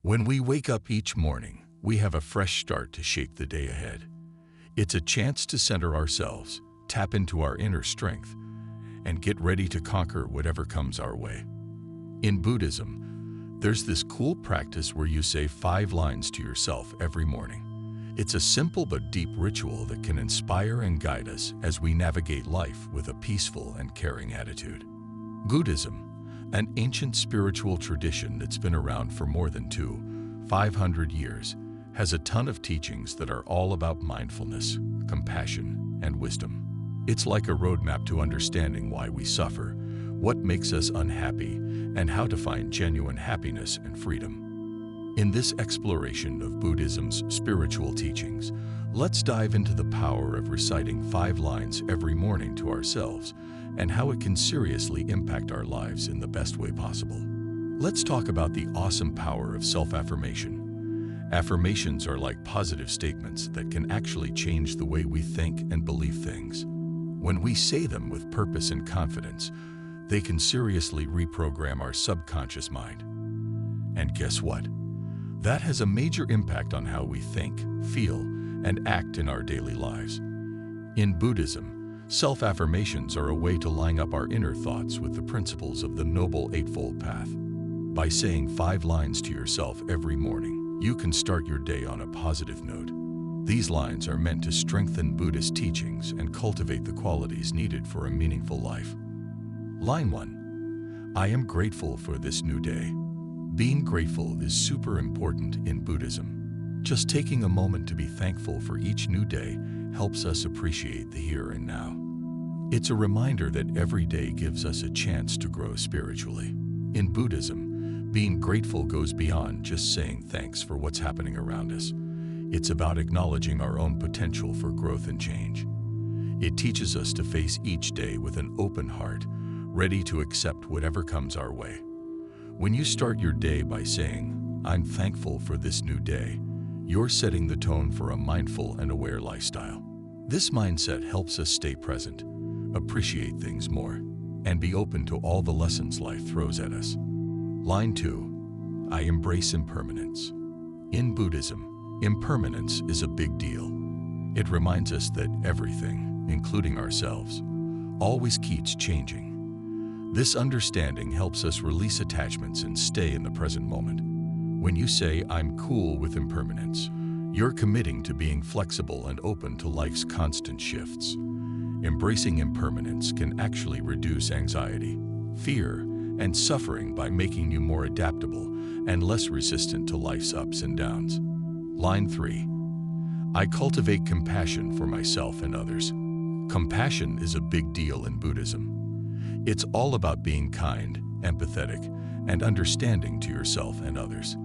When we wake up each morning, we have a fresh start to shape the day ahead. It's a chance to center ourselves, tap into our inner strength, and get ready to conquer whatever comes our way. In Buddhism, there's this cool practice where you say 5 lines to yourself every morning. It's a simple but deep ritual that can inspire and guide us as we navigate life with a peaceful and caring attitude. Buddhism, an ancient spiritual tradition that's been around for more than 500 years, has a ton of teachings that are all about mindfulness, compassion, and wisdom. It's like a roadmap to understanding why we suffer, what makes us unhappy, and how to find genuine happiness and freedom. In this exploration of Buddhism's spiritual teachings, let's dive into the power of reciting 5 lines every morning to ourselves and how it can seriously impact our lives in the best way possible. Let's talk about the awesome power of self-affirmation. Affirmations are like positive statements that can actually change the way we think and believe things. When we say them with purpose and confidence, they can seriously reprogram our subconscious mind. And guess what? That has a major impact on how we think, feel, and act in our daily lives. In Buddhism, self-affirmations are a way to line up our inner thoughts with the principles of the Noble Eightfold Path. By saying 5 lines to yourself every morning, you can start your day on a positive note. These lines are meant to strengthen Buddhist teachings and cultivate the qualities needed for a meaningful life. Line 1. I am grateful for this new day. Being grateful is super important in Buddhism. Just taking a moment to be thankful for each new day helps us appreciate the here and now. It's a reminder that every day gives us a chance to grow spiritually. In Buddhism, being grateful goes beyond just saying thanks for what's happening around us. It's about acknowledging our own potential for growth and change. It teaches us to face each day with an open heart, ready to accept whatever comes our way. When you start your day by saying, "I'm thankful for this new day," you're setting the tone for a mindful and aware lifestyle. This mindset helps us stay present, appreciate things more, and be open to all the lessons life throws at us. Line 2. I embrace impermanence. In Buddhism, impermanence is a big deal. It reminds us that everything, including ourselves, always keeps changing. This understanding helps us release attachments and stay in the present moment. When you say, "I'm cool with impermanence," you're committing to being flexible and open to life's constant shifts. Embracing impermanence can actually reduce anxiety, fear, and suffering by making you more adaptable and less resistant to life's ups and downs. Line 3. I cultivate compassion for myself and others. Compassion is a big deal in Buddhism. It's all about being kind, empathetic, and understanding to yourself and others.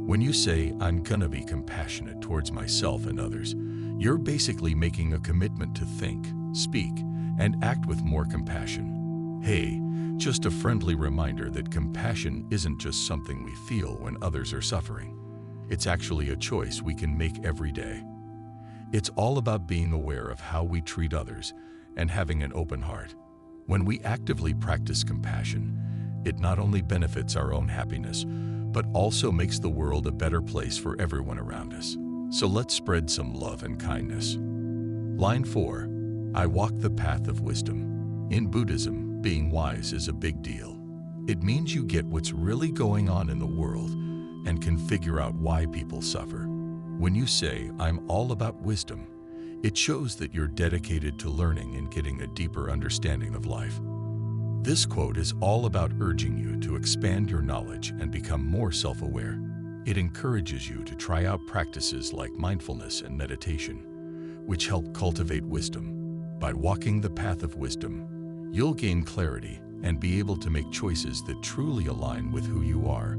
When you say, "I'm gonna be compassionate towards myself and others," you're basically making a commitment to think, speak, and act with more compassion. Hey, just a friendly reminder that compassion isn't just something we feel when others are suffering. It's actually a choice we can make every day. It's all about being aware of how we treat others and having an open heart. When we actively practice compassion, it not only benefits our own happiness, but also makes the world a better place for everyone around us. So let's spread some love and kindness. Line 4. I walk the path of wisdom. In Buddhism, being wise is a big deal. It means you get what's really going on in the world and can figure out why people suffer. When you say, "I'm all about wisdom," it shows that you're dedicated to learning and getting a deeper understanding of life. This quote is all about urging you to expand your knowledge and become more self-aware. It encourages you to try out practices like mindfulness and meditation, which help cultivate wisdom. By walking the path of wisdom, you'll gain clarity and be able to make choices that truly align with who you are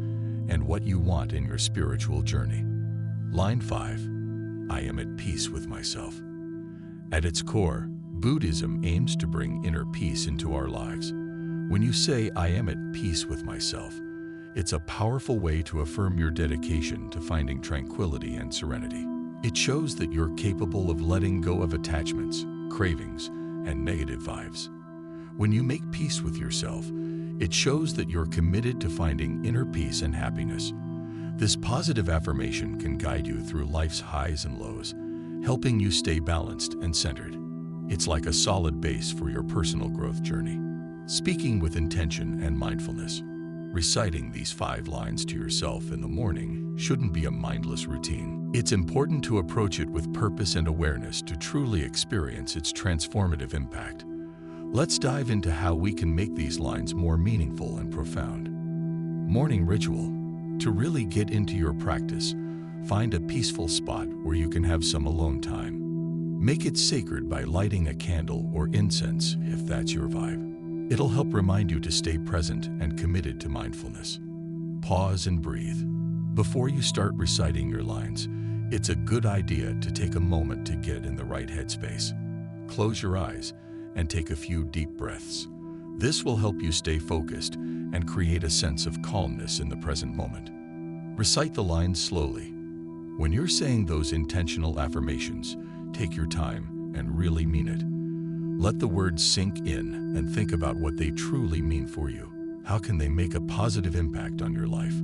and what you want in your spiritual journey. Line 5. I am at peace with myself. At its core, Buddhism aims to bring inner peace into our lives. When you say, "I am at peace with myself," it's a powerful way to affirm your dedication to finding tranquility and serenity. It shows that you're capable of letting go of attachments, cravings, and negative vibes. When you make peace with yourself, it shows that you're committed to finding inner peace and happiness. This positive affirmation can guide you through life's highs and lows, helping you stay balanced and centered. It's like a solid base for your personal growth journey. Speaking with intention and mindfulness. Reciting these 5 lines to yourself in the morning shouldn't be a mindless routine. It's important to approach it with purpose and awareness to truly experience its transformative impact. Let's dive into how we can make these lines more meaningful and profound. Morning ritual. To really get into your practice, find a peaceful spot where you can have some alone time. Make it sacred by lighting a candle or incense if that's your vibe. It'll help remind you to stay present and committed to mindfulness. Pause and breathe. Before you start reciting your lines, it's a good idea to take a moment to get in the right headspace. Close your eyes and take a few deep breaths. This will help you stay focused and create a sense of calmness in the present moment. Recite the lines slowly. When you're saying those intentional affirmations, take your time and really mean it. Let the words sink in and think about what they truly mean for you. How can they make a positive impact on your life?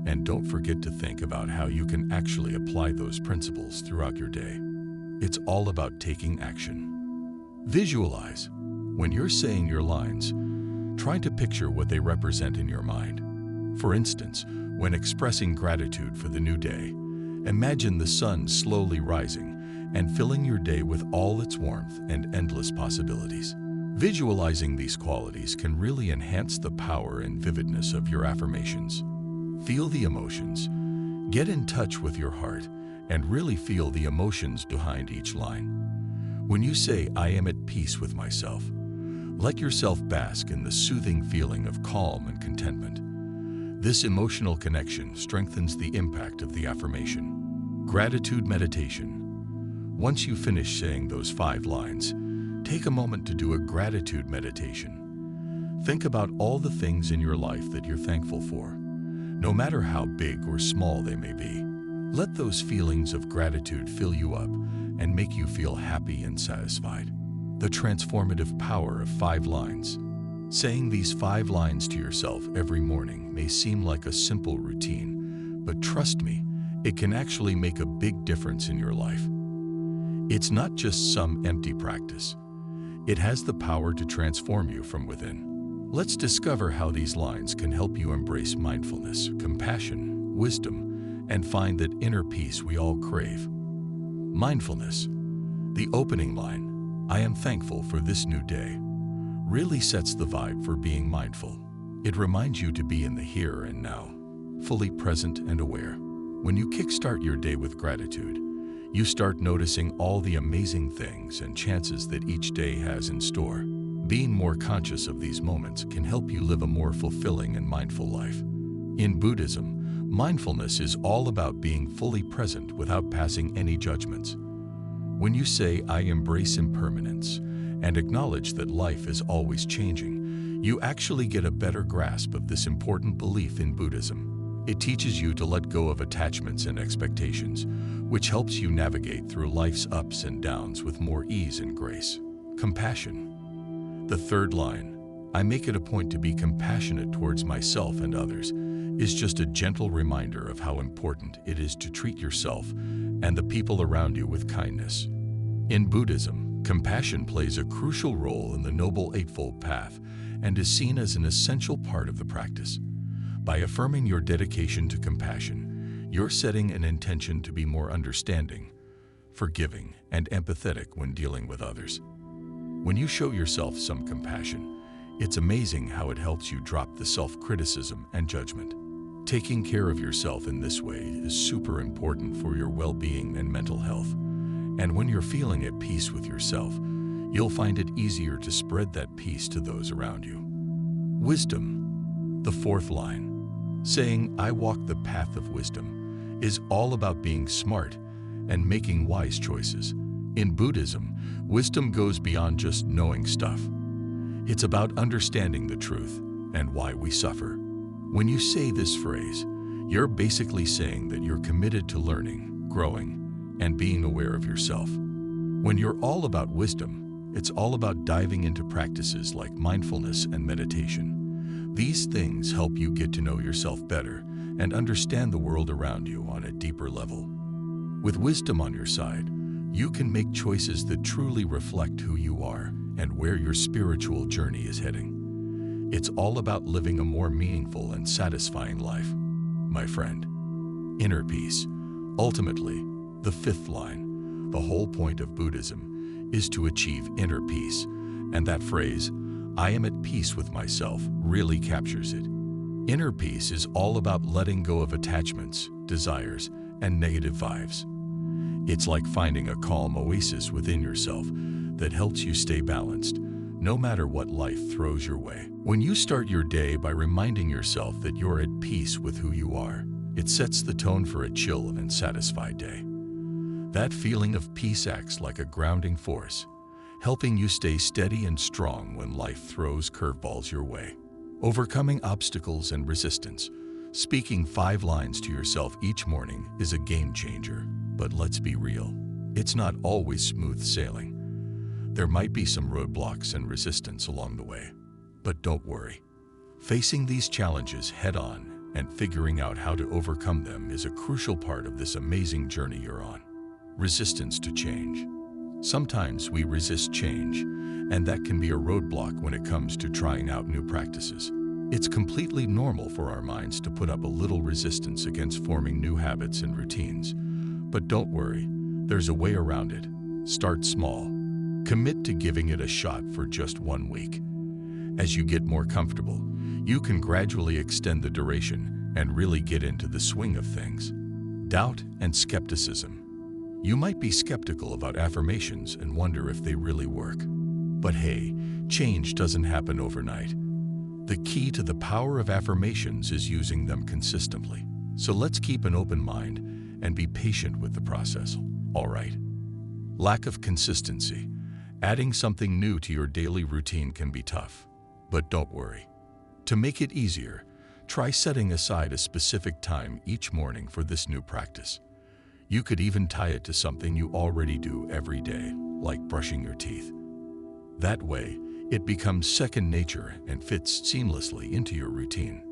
And don't forget to think about how you can actually apply those principles throughout your day. It's all about taking action. Visualize. When you're saying your lines, try to picture what they represent in your mind. For instance, when expressing gratitude for the new day, imagine the sun slowly rising and filling your day with all its warmth and endless possibilities. Visualizing these qualities can really enhance the power and vividness of your affirmations. Feel the emotions. Get in touch with your heart and really feel the emotions behind each line. When you say, "I am at peace with myself," let yourself bask in the soothing feeling of calm and contentment. This emotional connection strengthens the impact of the affirmation. Gratitude meditation. Once you finish saying those 5 lines, take a moment to do a gratitude meditation. Think about all the things in your life that you're thankful for, no matter how big or small they may be. Let those feelings of gratitude fill you up and make you feel happy and satisfied. The transformative power of 5 lines. Saying these 5 lines to yourself every morning may seem like a simple routine, but trust me, it can actually make a big difference in your life. It's not just some empty practice. It has the power to transform you from within. Let's discover how these lines can help you embrace mindfulness, compassion, wisdom, and find that inner peace we all crave. Mindfulness. The opening line, "I am thankful for this new day," really sets the vibe for being mindful. It reminds you to be in the here and now, fully present and aware. When you kickstart your day with gratitude, you start noticing all the amazing things and chances that each day has in store. Being more conscious of these moments can help you live a more fulfilling and mindful life. In Buddhism, mindfulness is all about being fully present without passing any judgments. When you say, "I embrace impermanence," and acknowledge that life is always changing, you actually get a better grasp of this important belief in Buddhism. It teaches you to let go of attachments and expectations, which helps you navigate through life's ups and downs with more ease and grace. Compassion. The 3rd line, "I make it a point to be compassionate towards myself and others," is just a gentle reminder of how important it is to treat yourself and the people around you with kindness. In Buddhism, compassion plays a crucial role in the Noble Eightfold Path and is seen as an essential part of the practice. By affirming your dedication to compassion, you're setting an intention to be more understanding, forgiving, and empathetic when dealing with others. When you show yourself some compassion, it's amazing how it helps you drop the self-criticism and judgment. Taking care of yourself in this way is super important for your well-being and mental health. And when you're feeling at peace with yourself, you'll find it easier to spread that peace to those around you. Wisdom. The 4th line, saying, "I walk the path of wisdom," is all about being smart and making wise choices. In Buddhism, wisdom goes beyond just knowing stuff. It's about understanding the truth and why we suffer. When you say this phrase, you're basically saying that you're committed to learning, growing, and being aware of yourself. When you're all about wisdom, it's all about diving into practices like mindfulness and meditation. These things help you get to know yourself better and understand the world around you on a deeper level. With wisdom on your side, you can make choices that truly reflect who you are and where your spiritual journey is heading. It's all about living a more meaningful and satisfying life, my friend. Inner peace. Ultimately, the fifth line, the whole point of Buddhism is to achieve inner peace, and that phrase, "I am at peace with myself," really captures it. Inner peace is all about letting go of attachments, desires, and negative vibes. It's like finding a calm oasis within yourself that helps you stay balanced, no matter what life throws your way. When you start your day by reminding yourself that you're at peace with who you are, it sets the tone for a chill and satisfied day. That feeling of peace acts like a grounding force, helping you stay steady and strong when life throws curveballs your way. Overcoming obstacles and resistance. Speaking 5 lines to yourself each morning is a game changer, but let's be real, it's not always smooth sailing. There might be some roadblocks and resistance along the way, but don't worry. Facing these challenges head-on and figuring out how to overcome them is a crucial part of this amazing journey you're on. Resistance to change. Sometimes we resist change, and that can be a roadblock when it comes to trying out new practices. It's completely normal for our minds to put up a little resistance against forming new habits and routines. But don't worry, there's a way around it. Start small. Commit to giving it a shot for just 1 week. As you get more comfortable, you can gradually extend the duration and really get into the swing of things. Doubt and skepticism. You might be skeptical about affirmations and wonder if they really work. But hey, change doesn't happen overnight. The key to the power of affirmations is using them consistently. So let's keep an open mind and be patient with the process, all right? Lack of consistency. Adding something new to your daily routine can be tough, but don't worry. To make it easier, try setting aside a specific time each morning for this new practice. You could even tie it to something you already do every day, like brushing your teeth. That way, it becomes second nature and fits seamlessly into your routine.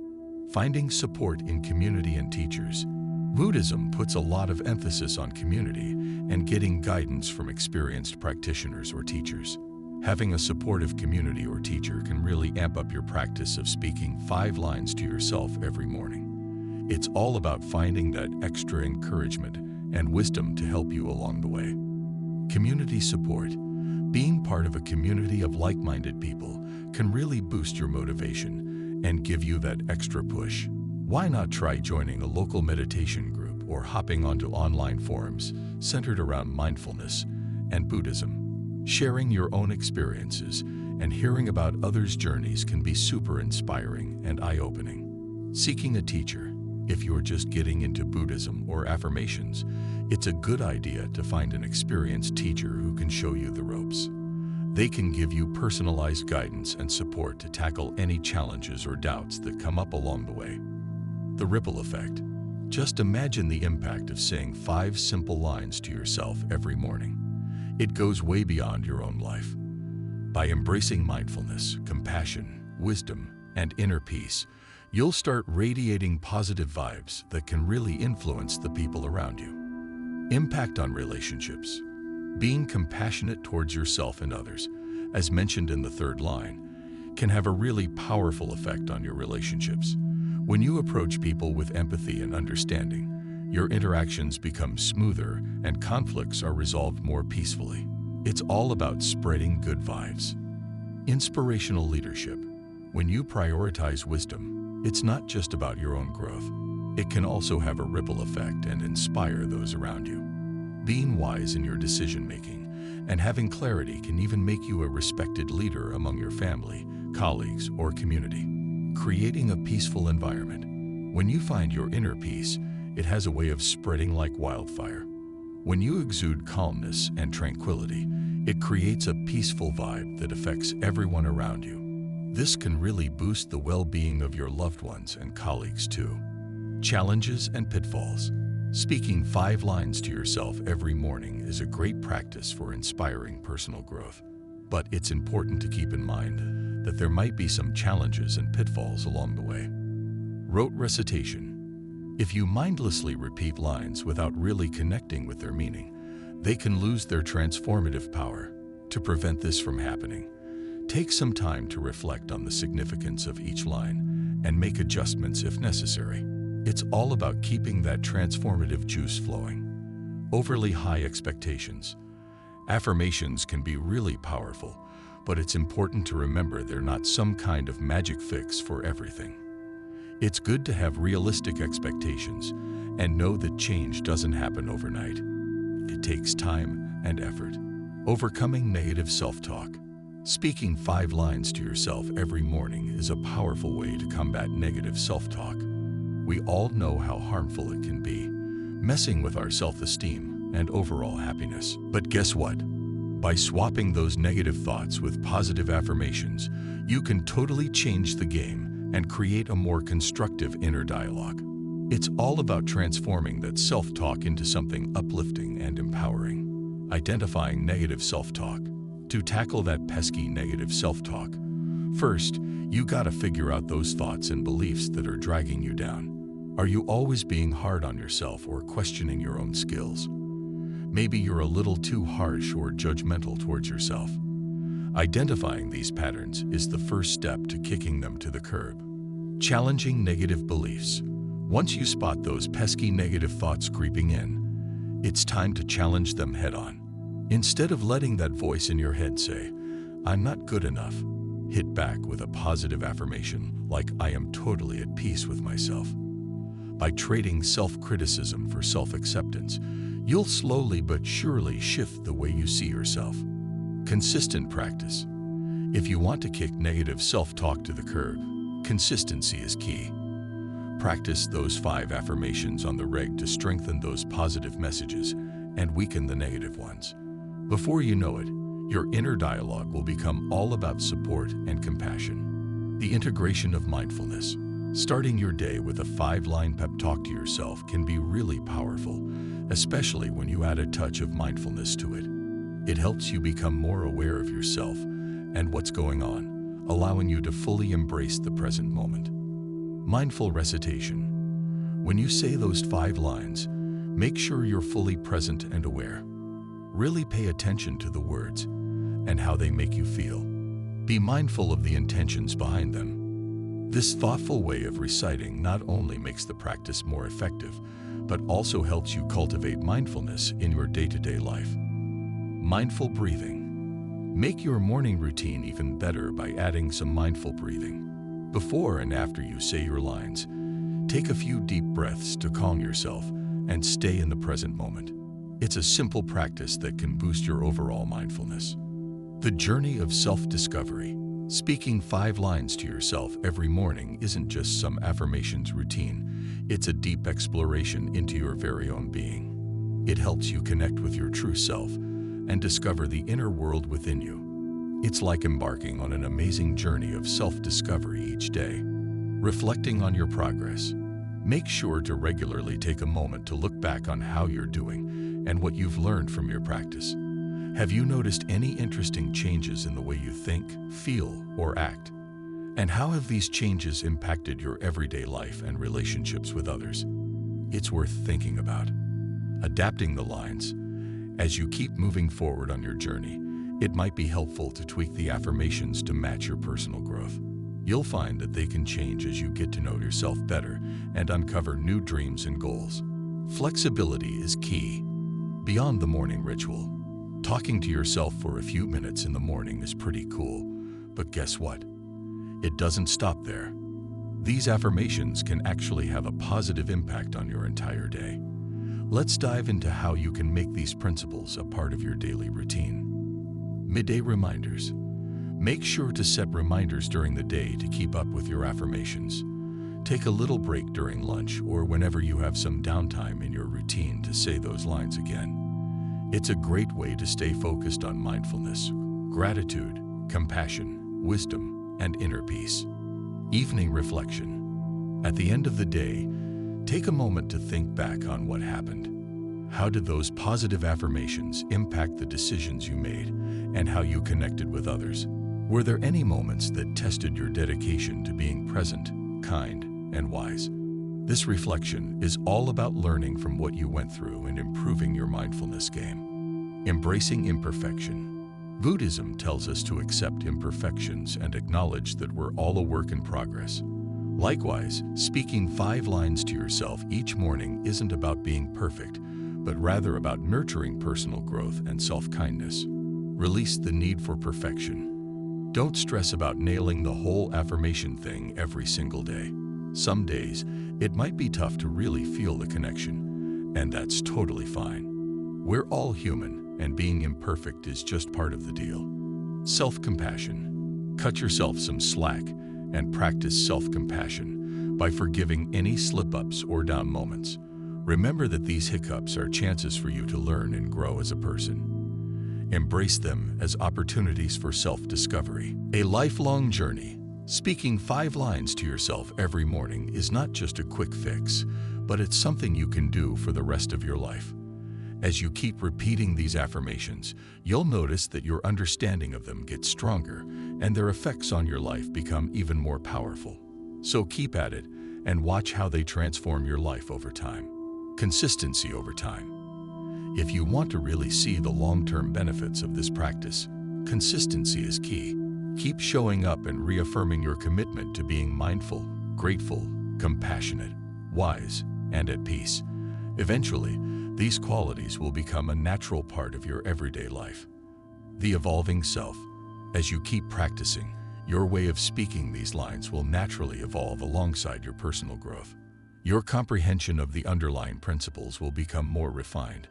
Finding support in community and teachers. Buddhism puts a lot of emphasis on community and getting guidance from experienced practitioners or teachers. Having a supportive community or teacher can really amp up your practice of speaking 5 lines to yourself every morning. It's all about finding that extra encouragement and wisdom to help you along the way. Community support. Being part of a community of like-minded people can really boost your motivation and give you that extra push. Why not try joining a local meditation group or hopping onto online forums centered around mindfulness and Buddhism? Sharing your own experiences and hearing about others' journeys can be super inspiring and eye-opening. Seeking a teacher. If you're just getting into Buddhism or affirmations, it's a good idea to find an experienced teacher who can show you the ropes. They can give you personalized guidance and support to tackle any challenges or doubts that come up along the way. The ripple effect. Just imagine the impact of saying 5 simple lines to yourself every morning. It goes way beyond your own life. By embracing mindfulness, compassion, wisdom, and inner peace, you'll start radiating positive vibes that can really influence the people around you. Impact on relationships. Being compassionate towards yourself and others, as mentioned in the 3rd line, can have a really powerful effect on your relationships. When you approach people with empathy and understanding, your interactions become smoother and conflicts are resolved more peacefully. It's all about spreading good vibes. Inspirational leadership. When you prioritize wisdom, it's not just about your own growth. It can also have a ripple effect and inspire those around you. Being wise in your decision-making and having clarity can even make you a respected leader among your family, colleagues, or community. Creating a peaceful environment. When you find your inner peace, it has a way of spreading like wildfire. When you exude calmness and tranquility, it creates a peaceful vibe that affects everyone around you. This can really boost the well-being of your loved ones and colleagues too. Challenges and pitfalls. Speaking 5 lines to yourself every morning is a great practice for inspiring personal growth. But it's important to keep in mind that there might be some challenges and pitfalls along the way. Rote recitation. If you mindlessly repeat lines without really connecting with their meaning, they can lose their transformative power. To prevent this from happening, take some time to reflect on the significance of each line and make adjustments if necessary. It's all about keeping that transformative juice flowing. Overly high expectations. Affirmations can be really powerful, but it's important to remember they're not some kind of magic fix for everything. It's good to have realistic expectations and know that change doesn't happen overnight. It takes time and effort. Overcoming negative self-talk. Speaking 5 lines to yourself every morning is a powerful way to combat negative self-talk. We all know how harmful it can be, messing with our self-esteem and overall happiness. But guess what? By swapping those negative thoughts with positive affirmations, you can totally change the game and create a more constructive inner dialogue. It's all about transforming that self-talk into something uplifting and empowering. Identifying negative self-talk. To tackle that pesky negative self-talk, first, you gotta figure out those thoughts and beliefs that are dragging you down. Are you always being hard on yourself or questioning your own skills? Maybe you're a little too harsh or judgmental towards yourself. Identifying these patterns is the first step to kicking them to the curb. Challenging negative beliefs. Once you spot those pesky negative thoughts creeping in, it's time to challenge them head-on. Instead of letting that voice in your head say, "I'm not good enough," hit back with a positive affirmation like, "I am totally at peace with myself." By trading self-criticism for self-acceptance, you'll slowly but surely shift the way you see yourself. Consistent practice. If you want to kick negative self-talk to the curb, consistency is key. Practice those 5 affirmations on the reg to strengthen those positive messages and weaken the negative ones. Before you know it, your inner dialogue will become all about support and compassion. The integration of mindfulness. Starting your day with a 5-line pep talk to yourself can be really powerful, especially when you add a touch of mindfulness to it. It helps you become more aware of yourself and what's going on, allowing you to fully embrace the present moment. Mindful recitation. When you say those 5 lines, make sure you're fully present and aware. Really pay attention to the words and how they make you feel. Be mindful of the intentions behind them. This thoughtful way of reciting not only makes the practice more effective, but also helps you cultivate mindfulness in your day-to-day life. Mindful breathing. Make your morning routine even better by adding some mindful breathing. Before and after you say your lines, take a few deep breaths to calm yourself and stay in the present moment. It's a simple practice that can boost your overall mindfulness. The journey of self-discovery. Speaking 5 lines to yourself every morning isn't just some affirmations routine. It's a deep exploration into your very own being. It helps you connect with your true self and discover the inner world within you. It's like embarking on an amazing journey of self-discovery each day. Reflecting on your progress. Make sure to regularly take a moment to look back on how you're doing and what you've learned from your practice. Have you noticed any interesting changes in the way you think, feel, or act? And how have these changes impacted your everyday life and relationships with others? It's worth thinking about. Adapting the lines. As you keep moving forward on your journey, it might be helpful to tweak the affirmations to match your personal growth. You'll find that they can change as you get to know yourself better and uncover new dreams and goals. Flexibility is key. Beyond the morning ritual, talking to yourself for a few minutes in the morning is pretty cool, but guess what? It doesn't stop there. These affirmations can actually have a positive impact on your entire day. Let's dive into how you can make these principles a part of your daily routine. Midday reminders. Make sure to set reminders during the day to keep up with your affirmations. Take a little break during lunch or whenever you have some downtime in your routine to say those lines again. It's a great way to stay focused on mindfulness, gratitude, compassion, wisdom, and inner peace. Evening reflection. At the end of the day, take a moment to think back on what happened. How did those positive affirmations impact the decisions you made and how you connected with others? Were there any moments that tested your dedication to being present, kind, and wise? This reflection is all about learning from what you went through and improving your mindfulness game. Embracing imperfection. Buddhism tells us to accept imperfections and acknowledge that we're all a work in progress. Likewise, speaking 5 lines to yourself each morning isn't about being perfect, but rather about nurturing personal growth and self-kindness. Release the need for perfection. Don't stress about nailing the whole affirmation thing every single day. Some days, it might be tough to really feel the connection, and that's totally fine. We're all human, and being imperfect is just part of the deal. Self-compassion. Cut yourself some slack and practice self-compassion by forgiving any slip-ups or down moments. Remember that these hiccups are chances for you to learn and grow as a person. Embrace them as opportunities for self-discovery. A lifelong journey. Speaking 5 lines to yourself every morning is not just a quick fix, but it's something you can do for the rest of your life. As you keep repeating these affirmations, you'll notice that your understanding of them gets stronger and their effects on your life become even more powerful. So keep at it and watch how they transform your life over time. Consistency over time. If you want to really see the long-term benefits of this practice, consistency is key. Keep showing up and reaffirming your commitment to being mindful, grateful, compassionate, wise, and at peace. Eventually, these qualities will become a natural part of your everyday life. The evolving self. As you keep practicing, your way of speaking these lines will naturally evolve alongside your personal growth. Your comprehension of the underlying principles will become more refined,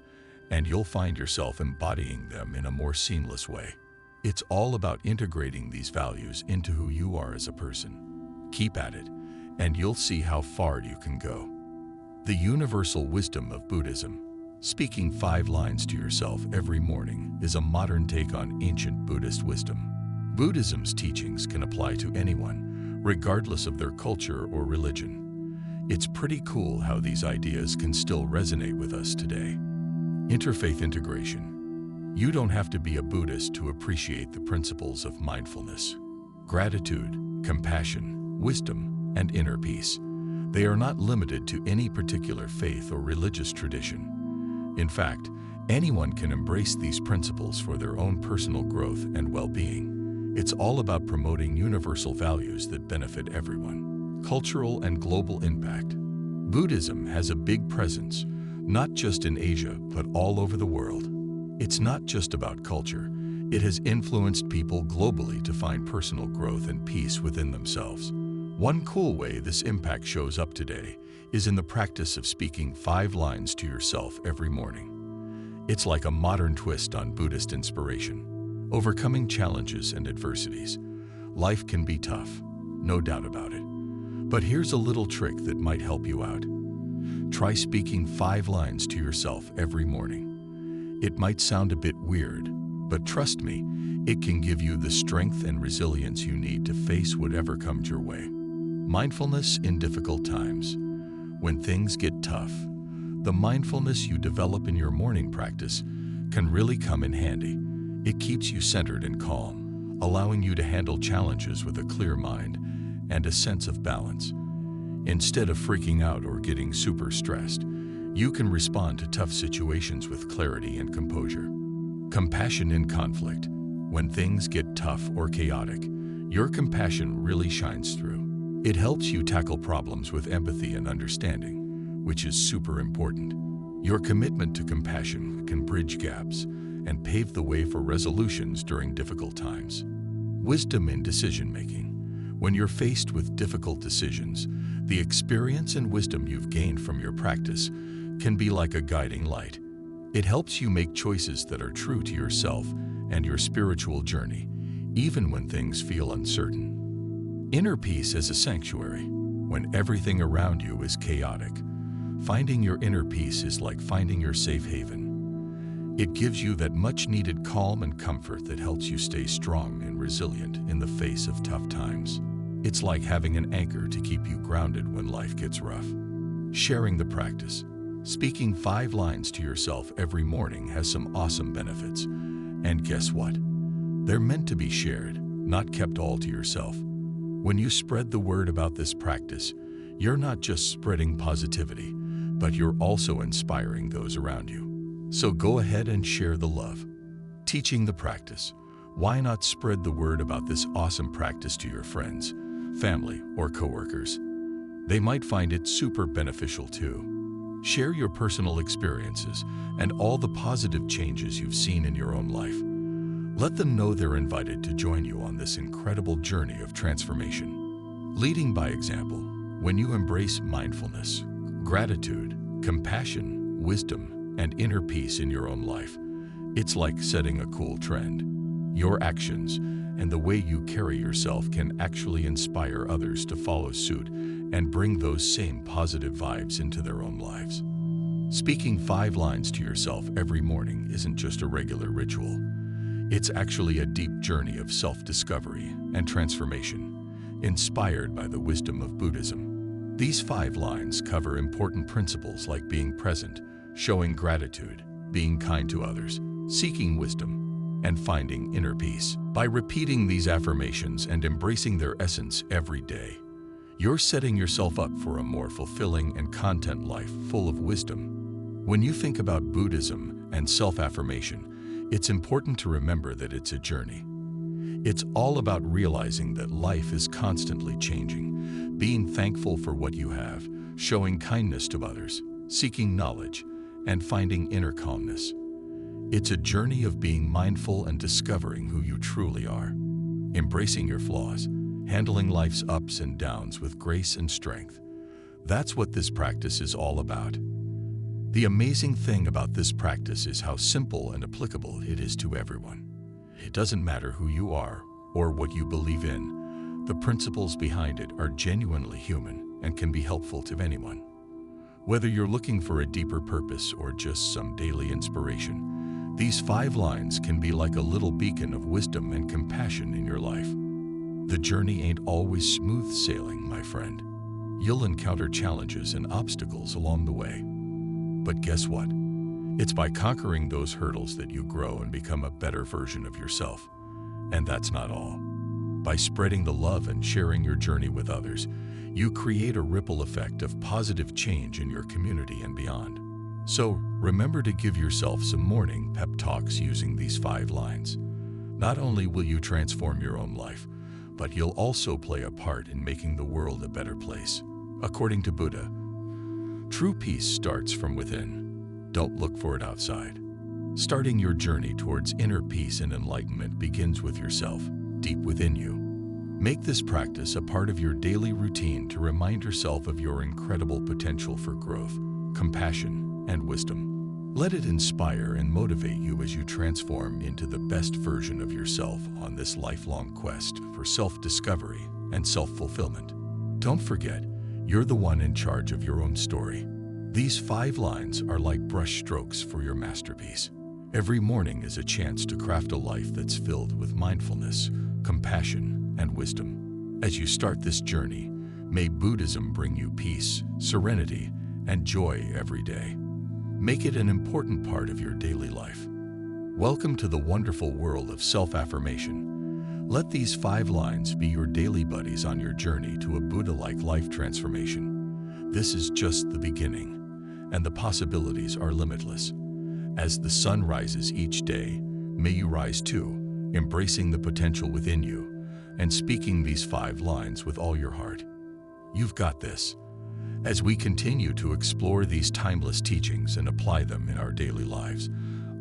and you'll find yourself embodying them in a more seamless way. It's all about integrating these values into who you are as a person. Keep at it, and you'll see how far you can go. The universal wisdom of Buddhism. Speaking 5 lines to yourself every morning is a modern take on ancient Buddhist wisdom. Buddhism's teachings can apply to anyone, regardless of their culture or religion. It's pretty cool how these ideas can still resonate with us today. Interfaith integration. You don't have to be a Buddhist to appreciate the principles of mindfulness. Gratitude, compassion, wisdom, and inner peace. They are not limited to any particular faith or religious tradition. In fact, anyone can embrace these principles for their own personal growth and well-being. It's all about promoting universal values that benefit everyone. Cultural and global impact. Buddhism has a big presence, not just in Asia, but all over the world. It's not just about culture. It has influenced people globally to find personal growth and peace within themselves. One cool way this impact shows up today is in the practice of speaking 5 lines to yourself every morning. It's like a modern twist on Buddhist inspiration. Overcoming challenges and adversities. Life can be tough, no doubt about it. But here's a little trick that might help you out. Try speaking 5 lines to yourself every morning. It might sound a bit weird, but trust me, it can give you the strength and resilience you need to face whatever comes your way. Mindfulness in difficult times. When things get tough, the mindfulness you develop in your morning practice can really come in handy. It keeps you centered and calm, allowing you to handle challenges with a clear mind and a sense of balance. Instead of freaking out or getting super stressed, you can respond to tough situations with clarity and composure. Compassion in conflict. When things get tough or chaotic, your compassion really shines through. It helps you tackle problems with empathy and understanding, which is super important. Your commitment to compassion can bridge gaps and pave the way for resolutions during difficult times. Wisdom in decision-making. When you're faced with difficult decisions, the experience and wisdom you've gained from your practice can be like a guiding light. It helps you make choices that are true to yourself and your spiritual journey, even when things feel uncertain. Inner peace as a sanctuary. When everything around you is chaotic, finding your inner peace is like finding your safe haven. It gives you that much-needed calm and comfort that helps you stay strong and resilient in the face of tough times. It's like having an anchor to keep you grounded when life gets rough. Sharing the practice. Speaking 5 lines to yourself every morning has some awesome benefits. And guess what? They're meant to be shared, not kept all to yourself. When you spread the word about this practice, You're not just spreading positivity, but you're also inspiring those around you. So go ahead and share the love. Teaching the practice. Why not spread the word about this awesome practice to your friends, family, or coworkers? They might find it super beneficial too. Share your personal experiences and all the positive changes you've seen in your own life. Let them know they're invited to join you on this incredible journey of transformation. Leading by example, when you embrace mindfulness, gratitude, compassion, wisdom, and inner peace in your own life, it's like setting a cool trend. Your actions and the way you carry yourself can actually inspire others to follow suit and bring those same positive vibes into their own lives. Speaking 5 lines to yourself every morning isn't just a regular ritual. It's actually a deep journey of self-discovery and transformation, inspired by the wisdom of Buddhism. These 5 lines cover important principles like being present, showing gratitude, being kind to others, seeking wisdom, and finding inner peace. By repeating these affirmations and embracing their essence every day, you're setting yourself up for a more fulfilling and content life full of wisdom. When you think about Buddhism and self-affirmation, it's important to remember that it's a journey. It's all about realizing that life is constantly changing, being thankful for what you have, showing kindness to others, seeking knowledge, and finding inner calmness. It's a journey of being mindful and discovering who you truly are, embracing your flaws, handling life's ups and downs with grace and strength. That's what this practice is all about. The amazing thing about this practice is how simple and applicable it is to everyone. It doesn't matter who you are or what you believe in. The principles behind it are genuinely human and can be helpful to anyone. Whether you're looking for a deeper purpose or just some daily inspiration, these 5 lines can be like a little beacon of wisdom and compassion in your life. The journey ain't always smooth sailing, my friend. You'll encounter challenges and obstacles along the way. But guess what? It's by conquering those hurdles that you grow and become a better version of yourself. And that's not all. By spreading the love and sharing your journey with others, you create a ripple effect of positive change in your community and beyond. So remember to give yourself some morning pep talks using these 5 lines. Not only will you transform your own life, but you'll also play a part in making the world a better place. According to Buddha, true peace starts from within. Don't look for it outside. Starting your journey towards inner peace and enlightenment begins with yourself, deep within you. Make this practice a part of your daily routine to remind yourself of your incredible potential for growth, compassion, and wisdom. Let it inspire and motivate you as you transform into the best version of yourself on this lifelong quest for self-discovery and self-fulfillment. Don't forget, you're the one in charge of your own story. These 5 lines are like brush strokes for your masterpiece. Every morning is a chance to craft a life that's filled with mindfulness, compassion, and wisdom. As you start this journey, may Buddhism bring you peace, serenity, and joy every day. Make it an important part of your daily life. Welcome to the wonderful world of self-affirmation. Let these 5 lines be your daily buddies on your journey to a Buddha-like life transformation. This is just the beginning, and the possibilities are limitless. As the sun rises each day, may you rise too, embracing the potential within you and speaking these 5 lines with all your heart. You've got this. As we continue to explore these timeless teachings and apply them in our daily lives,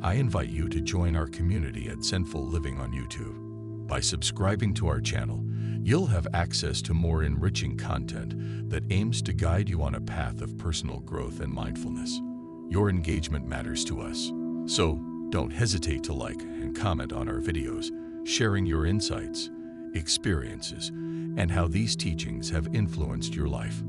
I invite you to join our community at Zenful Living on YouTube. By subscribing to our channel, you'll have access to more enriching content that aims to guide you on a path of personal growth and mindfulness. Your engagement matters to us, so don't hesitate to like and comment on our videos, sharing your insights, experiences, and how these teachings have influenced your life.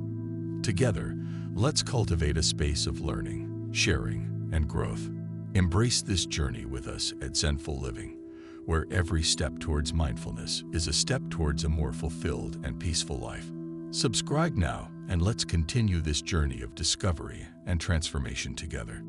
Together, let's cultivate a space of learning, sharing, and growth. Embrace this journey with us at Zenful Living, where every step towards mindfulness is a step towards a more fulfilled and peaceful life. Subscribe now, and let's continue this journey of discovery and transformation together.